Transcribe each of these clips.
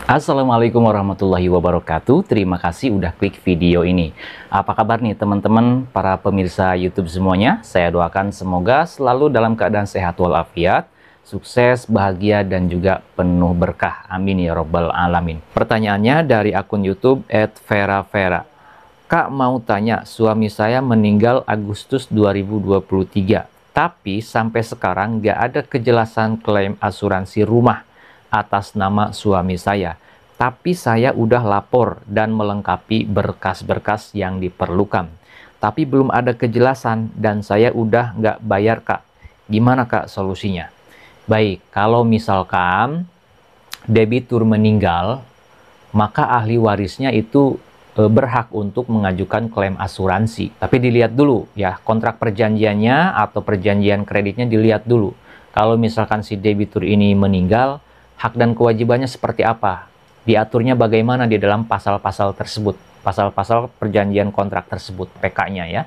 Assalamualaikum warahmatullahi wabarakatuh. Terima kasih udah klik video ini. Apa kabar nih teman-teman para pemirsa YouTube semuanya? Saya doakan semoga selalu dalam keadaan sehat walafiat, sukses, bahagia, dan juga penuh berkah. Amin ya robbal alamin. Pertanyaannya dari akun YouTube @vera-vera. Kak, mau tanya, suami saya meninggal Agustus 2023, tapi sampai sekarang nggak ada kejelasan klaim asuransi rumah atas nama suami saya. Tapi saya udah lapor dan melengkapi berkas-berkas yang diperlukan. Tapi belum ada kejelasan dan saya udah nggak bayar, Kak. Gimana, Kak, solusinya? Baik, kalau misalkan debitur meninggal, maka ahli warisnya itu berhak untuk mengajukan klaim asuransi. Tapi dilihat dulu ya, kontrak perjanjiannya atau perjanjian kreditnya dilihat dulu. Kalau misalkan si debitur ini meninggal, hak dan kewajibannya seperti apa? Diaturnya bagaimana di dalam pasal-pasal tersebut? Pasal-pasal perjanjian kontrak tersebut, PK-nya ya.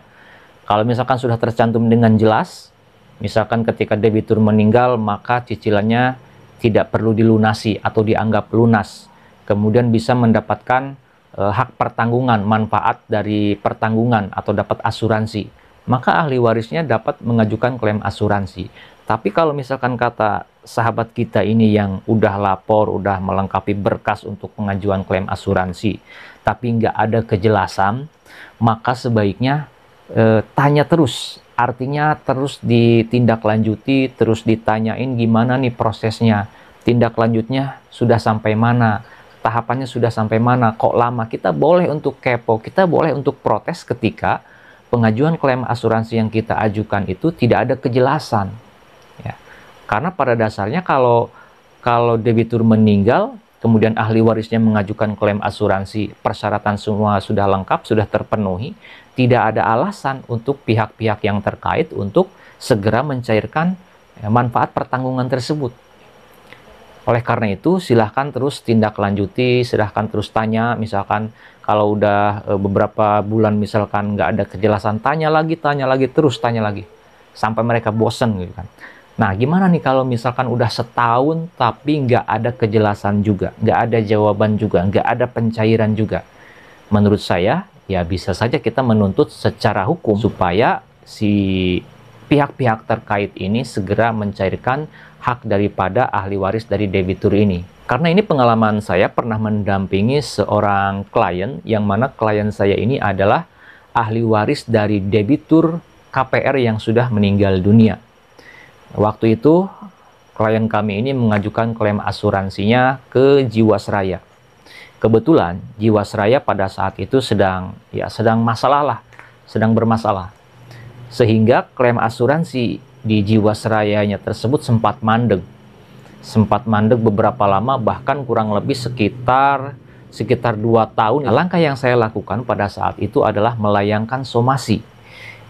Kalau misalkan sudah tercantum dengan jelas, misalkan ketika debitur meninggal, maka cicilannya tidak perlu dilunasi atau dianggap lunas. Kemudian bisa mendapatkan hak pertanggungan, manfaat dari pertanggungan atau dapat asuransi. Maka ahli warisnya dapat mengajukan klaim asuransi. Tapi kalau misalkan kata sahabat kita ini yang udah lapor, udah melengkapi berkas untuk pengajuan klaim asuransi, tapi nggak ada kejelasan, maka sebaiknya tanya terus. Artinya terus ditindaklanjuti, terus ditanyain gimana nih prosesnya, tindak lanjutnya sudah sampai mana, tahapannya sudah sampai mana, kok lama. Kita boleh untuk kepo, kita boleh untuk protes ketika pengajuan klaim asuransi yang kita ajukan itu tidak ada kejelasan. Ya. Karena pada dasarnya kalau debitur meninggal, kemudian ahli warisnya mengajukan klaim asuransi, persyaratan semua sudah lengkap, sudah terpenuhi, tidak ada alasan untuk pihak-pihak yang terkait untuk segera mencairkan manfaat pertanggungan tersebut. Oleh karena itu, silahkan terus tindak lanjuti, silahkan terus tanya. Misalkan kalau udah beberapa bulan misalkan nggak ada kejelasan, tanya lagi, terus tanya lagi. Sampai mereka bosen gitu kan. Nah, gimana nih kalau misalkan udah setahun tapi nggak ada kejelasan juga, nggak ada jawaban juga, nggak ada pencairan juga? Menurut saya, ya bisa saja kita menuntut secara hukum supaya si pihak-pihak terkait ini segera mencairkan hak daripada ahli waris dari debitur ini. Karena ini pengalaman saya pernah mendampingi seorang klien, yang mana klien saya ini adalah ahli waris dari debitur KPR yang sudah meninggal dunia. Waktu itu klien kami ini mengajukan klaim asuransinya ke Jiwasraya. Kebetulan Jiwasraya pada saat itu sedang bermasalah. Sehingga klaim asuransi di Jiwasrayanya tersebut sempat mandek beberapa lama, bahkan kurang lebih sekitar 2 tahun. Langkah yang saya lakukan pada saat itu adalah melayangkan somasi.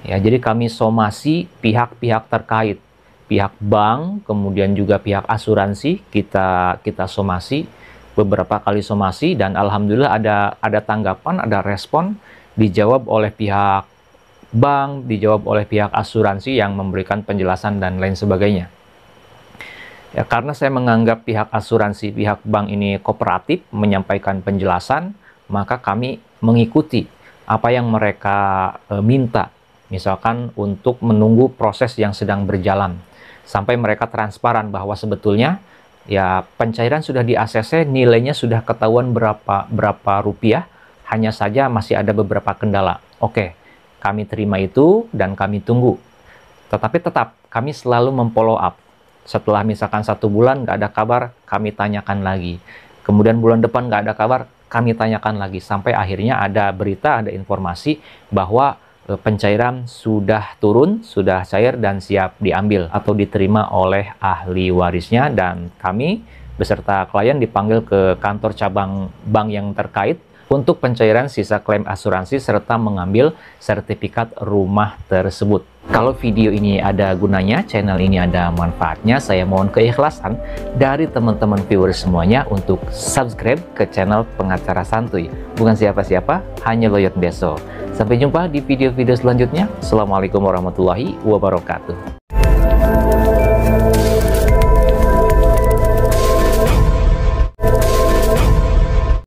Ya, jadi kami somasi pihak-pihak terkait, pihak bank, kemudian juga pihak asuransi, kita somasi beberapa kali somasi, dan alhamdulillah ada tanggapan, ada respon, dijawab oleh pihak bank, dijawab oleh pihak asuransi yang memberikan penjelasan dan lain sebagainya. Ya, karena saya menganggap pihak asuransi, pihak bank ini kooperatif menyampaikan penjelasan, maka kami mengikuti apa yang mereka minta. Misalkan untuk menunggu proses yang sedang berjalan sampai mereka transparan bahwa sebetulnya ya pencairan sudah di ACC, nilainya sudah ketahuan berapa rupiah, hanya saja masih ada beberapa kendala. Oke, kami terima itu dan kami tunggu. Tetapi tetap kami selalu memfollow up. Setelah misalkan 1 bulan nggak ada kabar, kami tanyakan lagi. Kemudian bulan depan nggak ada kabar, kami tanyakan lagi. Sampai akhirnya ada berita, ada informasi bahwa pencairan sudah turun, sudah cair dan siap diambil atau diterima oleh ahli warisnya, dan kami beserta klien dipanggil ke kantor cabang bank yang terkait untuk pencairan sisa klaim asuransi serta mengambil sertifikat rumah tersebut. Kalau video ini ada gunanya, channel ini ada manfaatnya, saya mohon keikhlasan dari teman-teman viewers semuanya untuk subscribe ke channel Pengacara Santuy. Bukan siapa-siapa, hanya Loyot Beso. Sampai jumpa di video-video selanjutnya. Assalamualaikum warahmatullahi wabarakatuh.